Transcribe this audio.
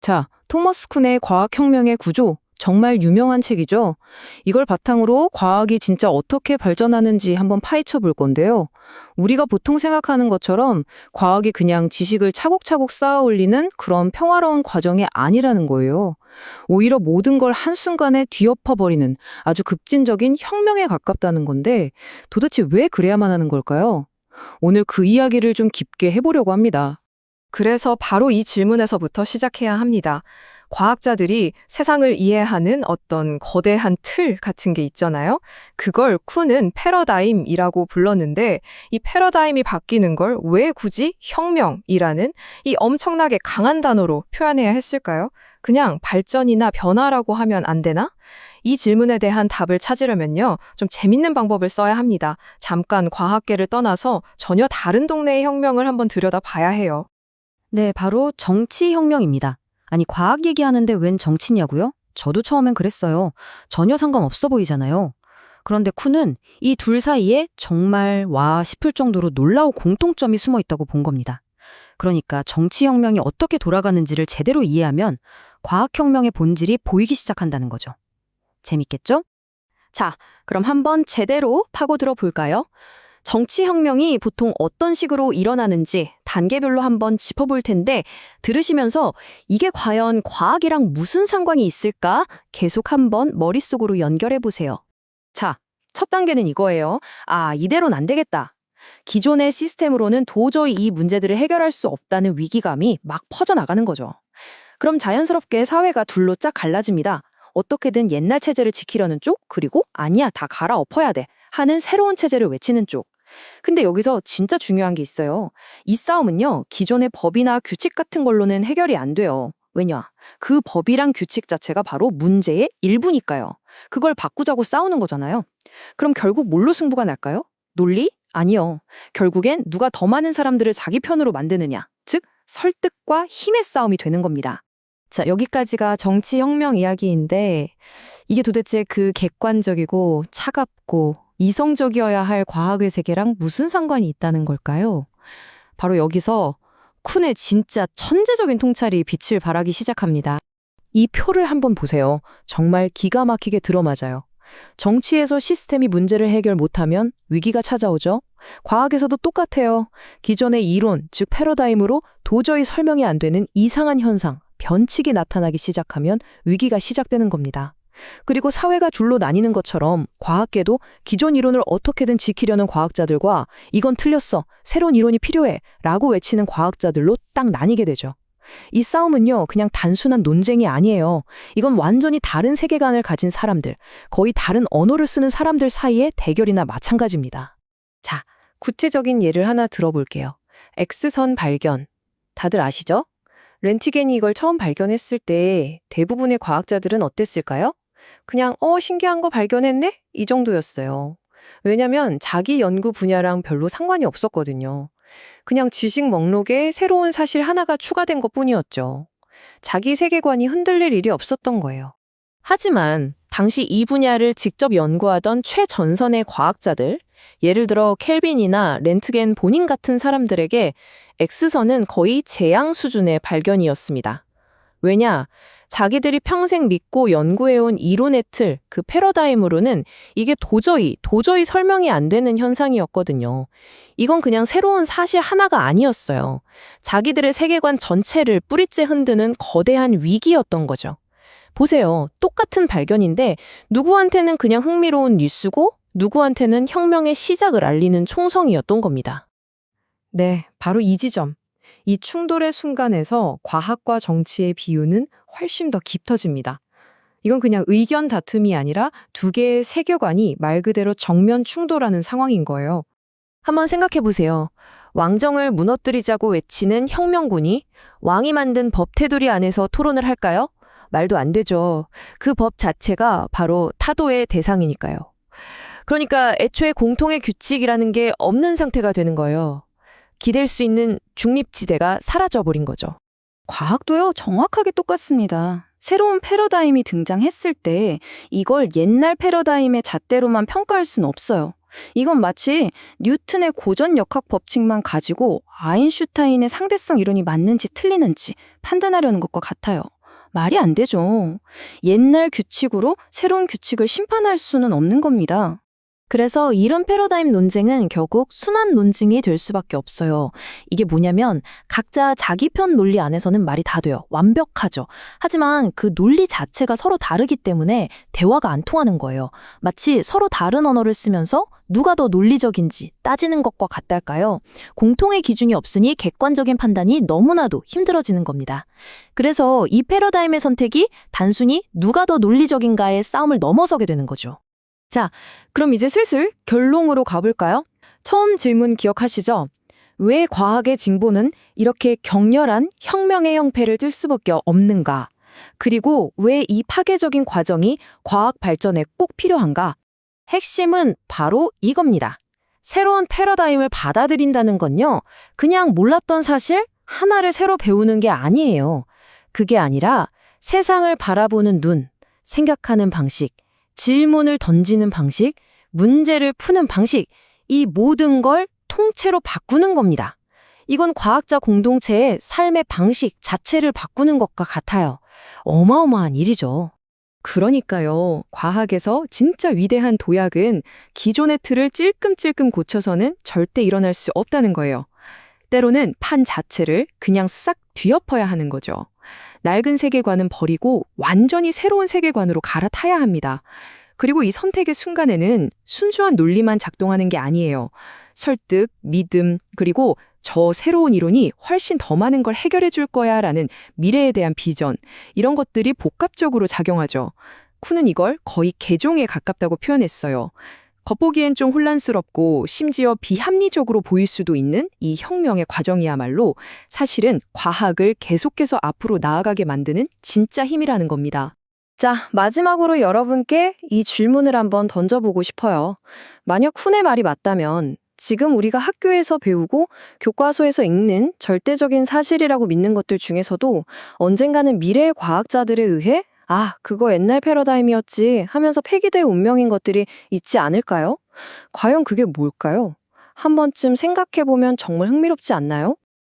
자, 토머스 쿤의 과학혁명의 구조, 정말 유명한 책이죠. 이걸 바탕으로 과학이 진짜 어떻게 발전하는지 한번 파헤쳐 볼 건데요. 우리가 보통 생각하는 것처럼 과학이 그냥 지식을 차곡차곡 쌓아 올리는 그런 평화로운 과정이 아니라는 거예요. 오히려 모든 걸 한순간에 뒤엎어버리는 아주 급진적인 혁명에 가깝다는 건데 도대체 왜 그래야만 하는 걸까요? 오늘 그 이야기를 좀 깊게 해보려고 합니다. 그래서 바로 이 질문에서부터 시작해야 합니다. 과학자들이 세상을 이해하는 어떤 거대한 틀 같은 게 있잖아요. 그걸 쿤은 패러다임이라고 불렀는데 이 패러다임이 바뀌는 걸 왜 굳이 혁명이라는 이 엄청나게 강한 단어로 표현해야 했을까요? 그냥 발전이나 변화라고 하면 안 되나? 이 질문에 대한 답을 찾으려면요, 좀 재밌는 방법을 써야 합니다. 잠깐 과학계를 떠나서 전혀 다른 동네의 혁명을 한번 들여다 봐야 해요. 네, 바로 정치혁명입니다. 아니, 과학 얘기하는데 웬 정치냐고요? 저도 처음엔 그랬어요. 전혀 상관없어 보이잖아요. 그런데 쿤은 이 둘 사이에 정말 와 싶을 정도로 놀라운 공통점이 숨어 있다고 본 겁니다. 그러니까 정치혁명이 어떻게 돌아가는지를 제대로 이해하면 과학혁명의 본질이 보이기 시작한다는 거죠. 재밌겠죠? 자, 그럼 한번 제대로 파고들어 볼까요? 정치혁명이 보통 어떤 식으로 일어나는지 단계별로 한번 짚어볼 텐데 들으시면서 이게 과연 과학이랑 무슨 상관이 있을까? 계속 한번 머릿속으로 연결해 보세요. 자, 첫 단계는 이거예요. 아, 이대로는 안 되겠다. 기존의 시스템으로는 도저히 이 문제들을 해결할 수 없다는 위기감이 막 퍼져나가는 거죠. 그럼 자연스럽게 사회가 둘로 쫙 갈라집니다. 어떻게든 옛날 체제를 지키려는 쪽, 그리고 아니야, 다 갈아엎어야 돼 하는 새로운 체제를 외치는 쪽. 근데 여기서 진짜 중요한 게 있어요. 이 싸움은요, 기존의 법이나 규칙 같은 걸로는 해결이 안 돼요. 왜냐? 그 법이랑 규칙 자체가 바로 문제의 일부니까요. 그걸 바꾸자고 싸우는 거잖아요. 그럼 결국 뭘로 승부가 날까요? 논리? 아니요. 결국엔 누가 더 많은 사람들을 자기 편으로 만드느냐. 즉, 설득과 힘의 싸움이 되는 겁니다. 자, 여기까지가 정치혁명 이야기인데 이게 도대체 그 객관적이고 차갑고 이성적이어야 할 과학의 세계랑 무슨 상관이 있다는 걸까요? 바로 여기서 쿤의 진짜 천재적인 통찰이 빛을 발하기 시작합니다. 이 표를 한번 보세요. 정말 기가 막히게 들어맞아요. 정치에서 시스템이 문제를 해결 못하면 위기가 찾아오죠. 과학에서도 똑같아요. 기존의 이론, 즉 패러다임으로 도저히 설명이 안 되는 이상한 현상, 변칙이 나타나기 시작하면 위기가 시작되는 겁니다. 그리고 사회가 둘로 나뉘는 것처럼 과학계도 기존 이론을 어떻게든 지키려는 과학자들과 이건 틀렸어, 새로운 이론이 필요해 라고 외치는 과학자들로 딱 나뉘게 되죠. 이 싸움은요, 그냥 단순한 논쟁이 아니에요. 이건 완전히 다른 세계관을 가진 사람들, 거의 다른 언어를 쓰는 사람들 사이의 대결이나 마찬가지입니다. 자, 구체적인 예를 하나 들어볼게요. X선 발견. 다들 아시죠? 렌트겐이 이걸 처음 발견했을 때 대부분의 과학자들은 어땠을까요? 그냥 신기한 거 발견했네? 이 정도였어요. 왜냐면 자기 연구 분야랑 별로 상관이 없었거든요. 그냥 지식 목록에 새로운 사실 하나가 추가된 것뿐이었죠. 자기 세계관이 흔들릴 일이 없었던 거예요. 하지만 당시 이 분야를 직접 연구하던 최전선의 과학자들, 예를 들어 켈빈이나 렌트겐 본인 같은 사람들에게 X선은 거의 재앙 수준의 발견이었습니다. 왜냐? 자기들이 평생 믿고 연구해온 이론의 틀, 그 패러다임으로는 이게 도저히 설명이 안 되는 현상이었거든요. 이건 그냥 새로운 사실 하나가 아니었어요. 자기들의 세계관 전체를 뿌리째 흔드는 거대한 위기였던 거죠. 보세요. 똑같은 발견인데 누구한테는 그냥 흥미로운 뉴스고 누구한테는 혁명의 시작을 알리는 총성이었던 겁니다. 네, 바로 이 지점. 이 충돌의 순간에서 과학과 정치의 비유는 훨씬 더 깊어집니다. 이건 그냥 의견 다툼이 아니라 두 개의 세계관이 말 그대로 정면 충돌하는 상황인 거예요. 한번 생각해 보세요. 왕정을 무너뜨리자고 외치는 혁명군이 왕이 만든 법 테두리 안에서 토론을 할까요? 말도 안 되죠. 그 법 자체가 바로 타도의 대상이니까요. 그러니까 애초에 공통의 규칙이라는 게 없는 상태가 되는 거예요. 기댈 수 있는 중립지대가 사라져버린 거죠. 과학도요, 정확하게 똑같습니다. 새로운 패러다임이 등장했을 때 이걸 옛날 패러다임의 잣대로만 평가할 수는 없어요. 이건 마치 뉴턴의 고전 역학 법칙만 가지고 아인슈타인의 상대성 이론이 맞는지 틀리는지 판단하려는 것과 같아요. 말이 안 되죠. 옛날 규칙으로 새로운 규칙을 심판할 수는 없는 겁니다. 그래서 이런 패러다임 논쟁은 결국 순환 논증이 될 수밖에 없어요. 이게 뭐냐면 각자 자기 편 논리 안에서는 말이 다 돼요. 완벽하죠. 하지만 그 논리 자체가 서로 다르기 때문에 대화가 안 통하는 거예요. 마치 서로 다른 언어를 쓰면서 누가 더 논리적인지 따지는 것과 같달까요? 공통의 기준이 없으니 객관적인 판단이 너무나도 힘들어지는 겁니다. 그래서 이 패러다임의 선택이 단순히 누가 더 논리적인가의 싸움을 넘어서게 되는 거죠. 그럼 이제 슬슬 결론으로 가볼까요? 처음 질문 기억하시죠? 왜 과학의 진보는 이렇게 격렬한 혁명의 형태를 띨 수밖에 없는가? 그리고 왜 이 파괴적인 과정이 과학 발전에 꼭 필요한가? 핵심은 바로 이겁니다. 새로운 패러다임을 받아들인다는 건요, 그냥 몰랐던 사실 하나를 새로 배우는 게 아니에요. 그게 아니라 세상을 바라보는 눈, 생각하는 방식, 질문을 던지는 방식, 문제를 푸는 방식, 이 모든 걸 통째로 바꾸는 겁니다. 이건 과학자 공동체의 삶의 방식 자체를 바꾸는 것과 같아요. 어마어마한 일이죠. 그러니까요. 과학에서 진짜 위대한 도약은 기존의 틀을 찔끔찔끔 고쳐서는 절대 일어날 수 없다는 거예요. 때로는 판 자체를 그냥 싹 뒤엎어야 하는 거죠. 낡은 세계관은 버리고 완전히 새로운 세계관으로 갈아타야 합니다. 그리고 이 선택의 순간에는 순수한 논리만 작동하는 게 아니에요. 설득, 믿음, 그리고 저 새로운 이론이 훨씬 더 많은 걸 해결해 줄 거야 라는 미래에 대한 비전, 이런 것들이 복합적으로 작용하죠. 쿠는 이걸 거의 개종에 가깝다고 표현했어요. 겉보기엔 좀 혼란스럽고 심지어 비합리적으로 보일 수도 있는 이 혁명의 과정이야말로 사실은 과학을 계속해서 앞으로 나아가게 만드는 진짜 힘이라는 겁니다. 자, 마지막으로 여러분께 이 질문을 한번 던져보고 싶어요. 만약 쿤의 말이 맞다면 지금 우리가 학교에서 배우고 교과서에서 읽는 절대적인 사실이라고 믿는 것들 중에서도 언젠가는 미래의 과학자들에 의해 그거 옛날 패러다임이었지 하면서 폐기될 운명인 것들이 있지 않을까요? 과연 그게 뭘까요? 한 번쯤 생각해보면 정말 흥미롭지 않나요?